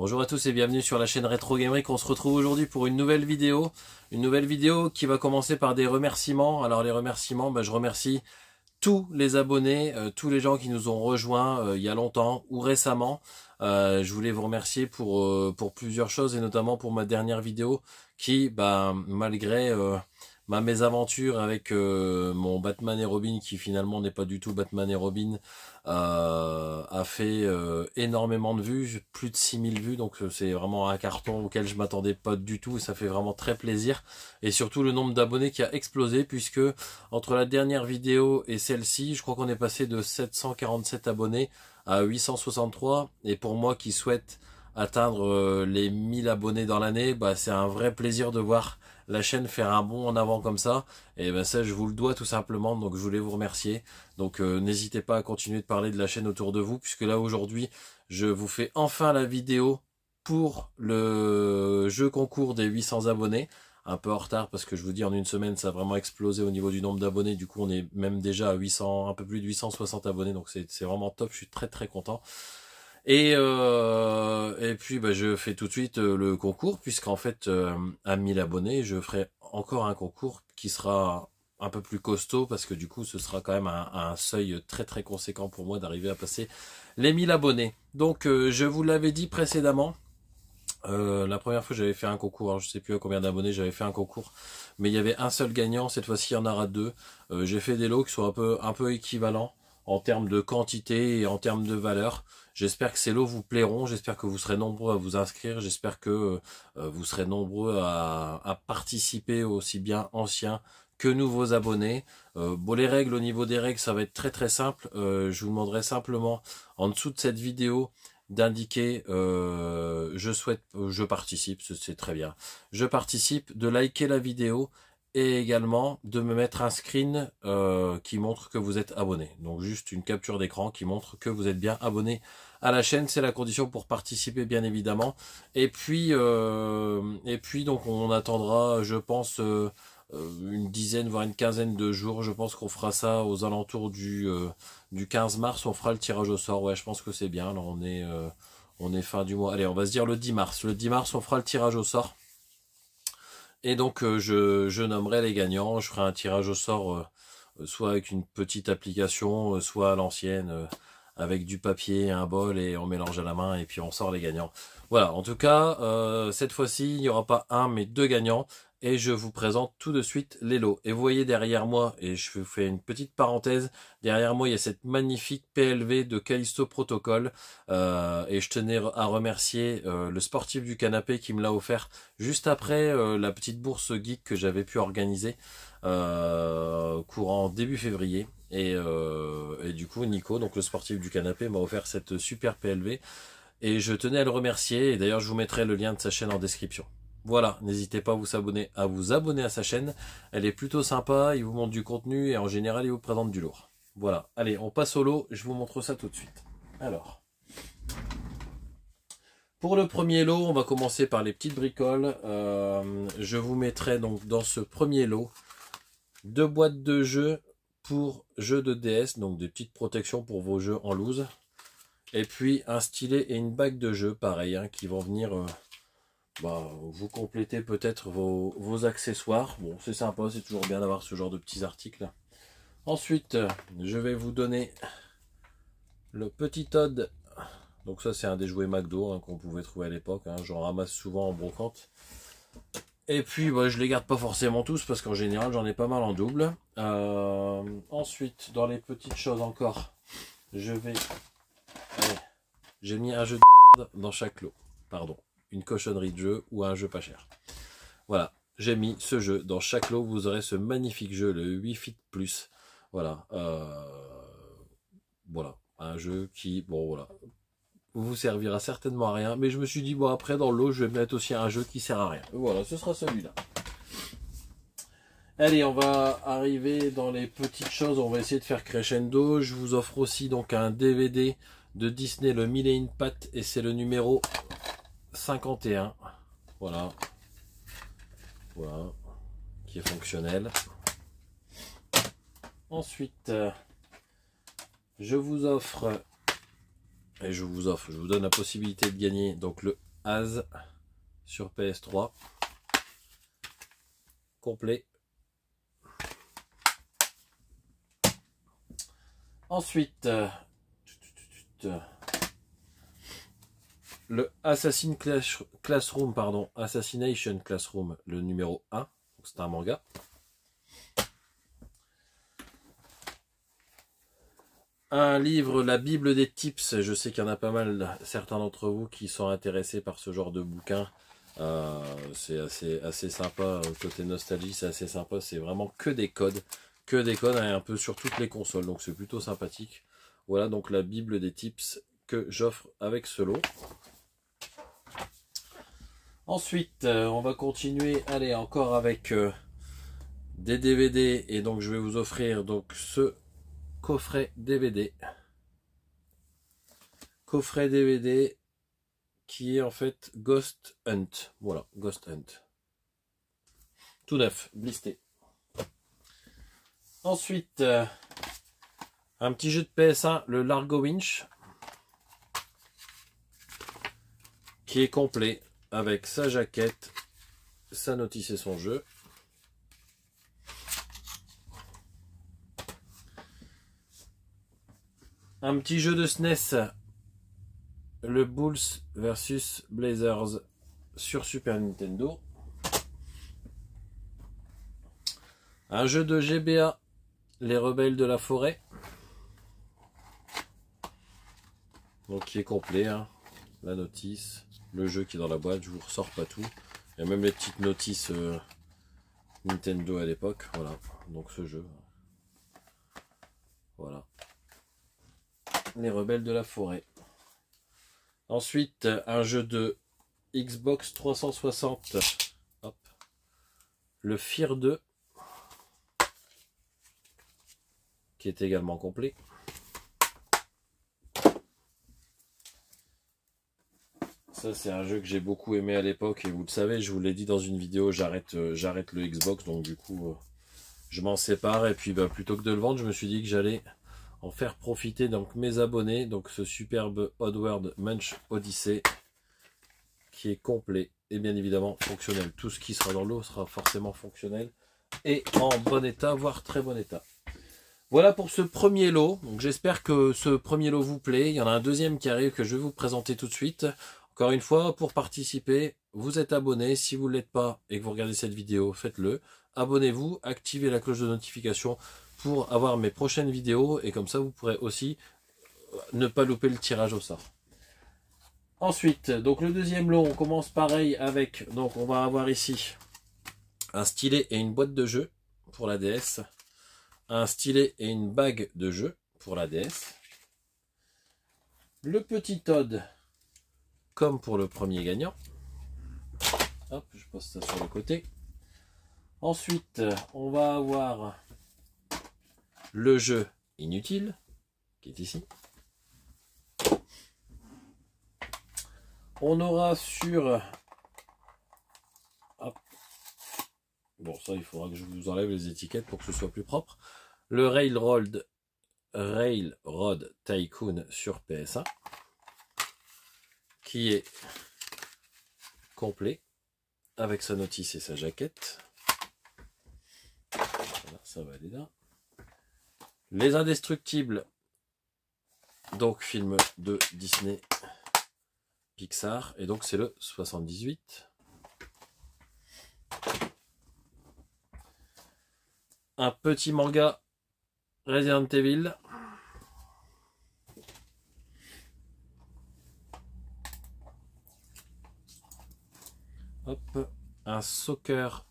Bonjour à tous et bienvenue sur la chaîne Retro Gamerik. On se retrouve aujourd'hui pour une nouvelle vidéo qui va commencer par des remerciements. Alors les remerciements, je remercie tous les abonnés, tous les gens qui nous ont rejoints il y a longtemps ou récemment. Je voulais vous remercier pour plusieurs choses et notamment pour ma dernière vidéo qui, malgré ma mésaventure avec mon Batman et Robin, qui finalement n'est pas du tout Batman et Robin, a fait énormément de vues, plus de 6000 vues, donc c'est vraiment un carton auquel je m'attendais pas du tout et ça fait vraiment très plaisir. Et surtout le nombre d'abonnés qui a explosé, puisque entre la dernière vidéo et celle-ci, je crois qu'on est passé de 747 abonnés à 863, et pour moi qui souhaite atteindre les 1000 abonnés dans l'année, c'est un vrai plaisir de voir la chaîne faire un bond en avant comme ça, et ça je vous le dois tout simplement, donc je voulais vous remercier. Donc n'hésitez pas à continuer de parler de la chaîne autour de vous, puisque là aujourd'hui je vous fais enfin la vidéo pour le jeu concours des 800 abonnés, un peu en retard parce que je vous dis en une semaine ça a vraiment explosé au niveau du nombre d'abonnés, du coup on est même déjà à 800, un peu plus de 860 abonnés, donc c'est vraiment top, je suis très très content. Et puis je fais tout de suite le concours, puisqu'en fait à 1000 abonnés je ferai encore un concours qui sera un peu plus costaud, parce que du coup ce sera quand même un seuil très très conséquent pour moi d'arriver à passer les 1000 abonnés. Donc je vous l'avais dit précédemment, la première fois j'avais fait un concours, alors je sais plus à combien d'abonnés j'avais fait un concours, mais il y avait un seul gagnant. Cette fois-ci il y en aura deux. J'ai fait des lots qui sont un peu équivalents en termes de quantité et en termes de valeur. J'espère que ces lots vous plairont, j'espère que vous serez nombreux à vous inscrire, j'espère que vous serez nombreux à participer, aussi bien anciens que nouveaux abonnés. Les règles, au niveau des règles, ça va être très très simple. Je vous demanderai simplement en dessous de cette vidéo d'indiquer je participe, c'est très bien, je participe, de liker la vidéo, et également de me mettre un screen qui montre que vous êtes abonné. Donc juste une capture d'écran qui montre que vous êtes bien abonné à la chaîne, c'est la condition pour participer bien évidemment. Et puis donc on attendra, je pense, une dizaine voire une quinzaine de jours. Je pense qu'on fera ça aux alentours du 15 mars, on fera le tirage au sort. Ouais, je pense que c'est bien, là on est fin du mois. Allez, on va se dire le 10 mars. Le 10 mars on fera le tirage au sort. Et donc je nommerai les gagnants, je ferai un tirage au sort soit avec une petite application, soit à l'ancienne, avec du papier, un bol, et on mélange à la main et puis on sort les gagnants. Voilà, en tout cas, cette fois-ci, il n'y aura pas un mais deux gagnants, et je vous présente tout de suite les lots. Et vous voyez derrière moi, et je vous fais une petite parenthèse, derrière moi il y a cette magnifique PLV de Callisto Protocol, et je tenais à remercier le sportif du canapé qui me l'a offert juste après la petite bourse geek que j'avais pu organiser courant début février. Et du coup Nico, donc le sportif du canapé, m'a offert cette super PLV, et je tenais à le remercier, et d'ailleurs je vous mettrai le lien de sa chaîne en description. Voilà, n'hésitez pas à vous abonner à sa chaîne, elle est plutôt sympa, il vous montre du contenu et en général il vous présente du lourd. Voilà, allez, on passe au lot, je vous montre ça tout de suite. Alors, pour le premier lot, on va commencer par les petites bricoles. Je vous mettrai donc dans ce premier lot 2 boîtes de jeux pour jeux de DS, donc des petites protections pour vos jeux en loose. Et puis un stylet et une bague de jeu, pareil, qui vont venir vous compléter peut-être vos accessoires. Bon, c'est sympa, c'est toujours bien d'avoir ce genre de petits articles. Ensuite, je vais vous donner le petit Todd. Donc ça, c'est un des jouets McDo qu'on pouvait trouver à l'époque. J'en ramasse souvent en brocante. Et puis, je les garde pas forcément tous, parce qu'en général, j'en ai pas mal en double. Ensuite, dans les petites choses encore, j'ai mis un jeu de dans chaque lot. Pardon, une cochonnerie de jeu ou un jeu pas cher. Voilà, j'ai mis ce jeu dans chaque lot. Vous aurez ce magnifique jeu, le 8 Fit Plus. Voilà, voilà, un jeu qui, vous servira certainement à rien, mais je me suis dit, après dans le lot, je vais mettre aussi un jeu qui sert à rien. Voilà, ce sera celui-là. Allez, on va arriver dans les petites choses, on va essayer de faire crescendo. Je vous offre aussi donc un DVD de Disney, le Mille et une pattes, et c'est le numéro 51. Voilà, qui est fonctionnel. Ensuite, je vous donne la possibilité de gagner donc le Az sur PS3. Complet. Ensuite, le Classroom, pardon, Assassination Classroom, le numéro 1. C'est un manga. Un livre, la Bible des tips. Je sais qu'il y en a pas mal, certains d'entre vous qui sont intéressés par ce genre de bouquin. C'est assez sympa, côté nostalgie, c'est assez sympa. C'est vraiment que des codes hein, un peu sur toutes les consoles, donc c'est plutôt sympathique. Voilà donc la Bible des tips que j'offre avec ce lot. Ensuite, on va continuer, allez, encore avec des DVD, et donc je vais vous offrir donc ce coffret DVD. Coffret DVD qui est en fait Ghost Hunt. Voilà, Ghost Hunt. Tout neuf, blisté. Ensuite, un petit jeu de PS1, le Largo Winch, qui est complet avec sa jaquette, sa notice et son jeu. Un petit jeu de SNES, le Bulls versus Blazers sur Super Nintendo. Un jeu de GBA, les Rebelles de la Forêt. Donc qui est complet, hein. La notice, le jeu qui est dans la boîte, je vous ressors pas tout. Il y a même les petites notices Nintendo à l'époque, voilà. Donc ce jeu. Voilà. Les Rebelles de la Forêt. Ensuite, un jeu de Xbox 360. Hop. Le Fear 2. Qui est également complet. Ça, c'est un jeu que j'ai beaucoup aimé à l'époque. Et vous le savez, je vous l'ai dit dans une vidéo, j'arrête le Xbox. Donc du coup, je m'en sépare. Et puis, plutôt que de le vendre, je me suis dit que j'allais en faire profiter donc mes abonnés. Donc ce superbe Oddworld Munch Odyssey qui est complet et bien évidemment fonctionnel. Tout ce qui sera dans l'eau sera forcément fonctionnel et en bon état, voire très bon état. Voilà pour ce premier lot. Donc j'espère que ce premier lot vous plaît. Il y en a un deuxième qui arrive que je vais vous présenter tout de suite. Encore une fois, pour participer, vous êtes abonné. Si vous ne l'êtes pas et que vous regardez cette vidéo, faites-le. Abonnez-vous, activez la cloche de notification pour avoir mes prochaines vidéos et comme ça vous pourrez aussi ne pas louper le tirage au sort. Ensuite, donc le deuxième lot, on commence pareil avec, donc on va avoir ici un stylet et une boîte de jeu pour la DS, un stylet et une bague de jeu pour la DS, le petit Todd comme pour le premier gagnant. Hop, je pose ça sur le côté. Ensuite, on va avoir le jeu inutile qui est ici. On aura sur... Hop. Bon, ça, il faudra que je vous enlève les étiquettes pour que ce soit plus propre. Le Railroad Tycoon sur PS1 qui est complet avec sa notice et sa jaquette. Voilà, ça va aller là. Les Indestructibles, donc film de Disney Pixar, et donc c'est le 78. Un petit manga Resident Evil. Hop, un Soccer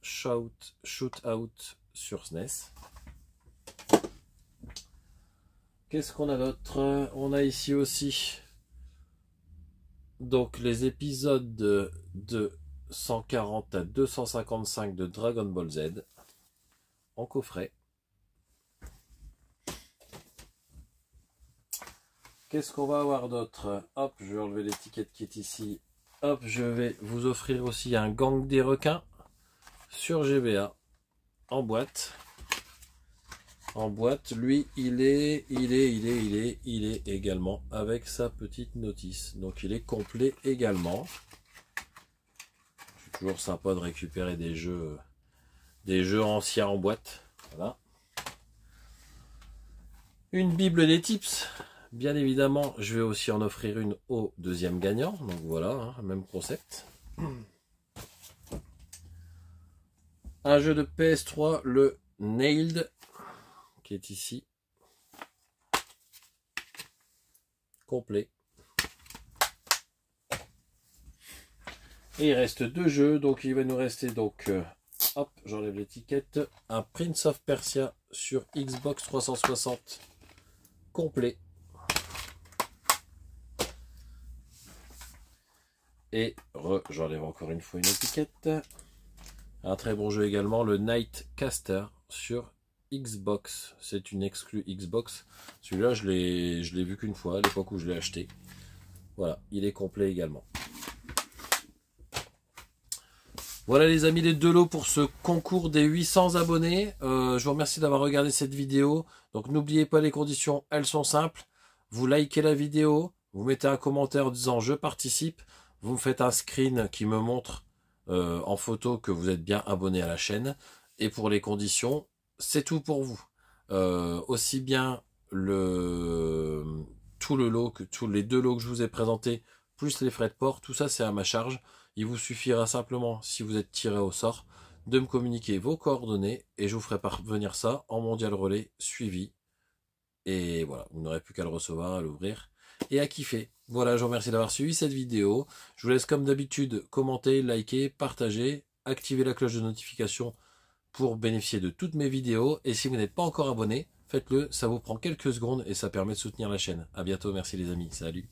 Shootout sur SNES. Qu'est-ce qu'on a d'autre? On a ici aussi donc les épisodes de 140 à 255 de Dragon Ball Z en coffret. Qu'est-ce qu'on va avoir d'autre? Hop, je vais enlever l'étiquette qui est ici. Hop, je vais vous offrir aussi un Gang des requins sur GBA en boîte. en boîte. Lui, il est également avec sa petite notice. Donc il est complet également. C'est toujours sympa de récupérer des jeux anciens en boîte. Voilà. Une Bible des tips. Bien évidemment, je vais aussi en offrir une au deuxième gagnant. Donc voilà, hein, même concept. Un jeu de PS3, le Nailed, qui est ici. Complet. Et il reste 2 jeux, donc il va nous rester donc, hop, j'enlève l'étiquette, un Prince of Persia sur Xbox 360 complet. Et j'enlève encore une fois une étiquette. Un très bon jeu également, le Nightcaster sur Xbox. C'est une exclue Xbox. Celui-là, je l'ai vu qu'une fois à l'époque où je l'ai acheté. Voilà, il est complet également. Voilà les amis, les 2 lots pour ce concours des 800 abonnés. Je vous remercie d'avoir regardé cette vidéo. Donc n'oubliez pas, les conditions, elles sont simples. Vous likez la vidéo, vous mettez un commentaire en disant je participe. Vous me faites un screen qui me montre en photo que vous êtes bien abonné à la chaîne. Et pour les conditions, c'est tout pour vous. Aussi bien tout le lot que tous les 2 lots que je vous ai présentés, plus les frais de port, tout ça c'est à ma charge. Il vous suffira simplement, si vous êtes tiré au sort, de me communiquer vos coordonnées et je vous ferai parvenir ça en mondial relais suivi. Et voilà, vous n'aurez plus qu'à le recevoir, à l'ouvrir et à kiffer. Voilà, je vous remercie d'avoir suivi cette vidéo. Je vous laisse comme d'habitude commenter, liker, partager, activer la cloche de notification pour bénéficier de toutes mes vidéos. Et si vous n'êtes pas encore abonné, faites-le, ça vous prend quelques secondes et ça permet de soutenir la chaîne. À bientôt, merci les amis, salut.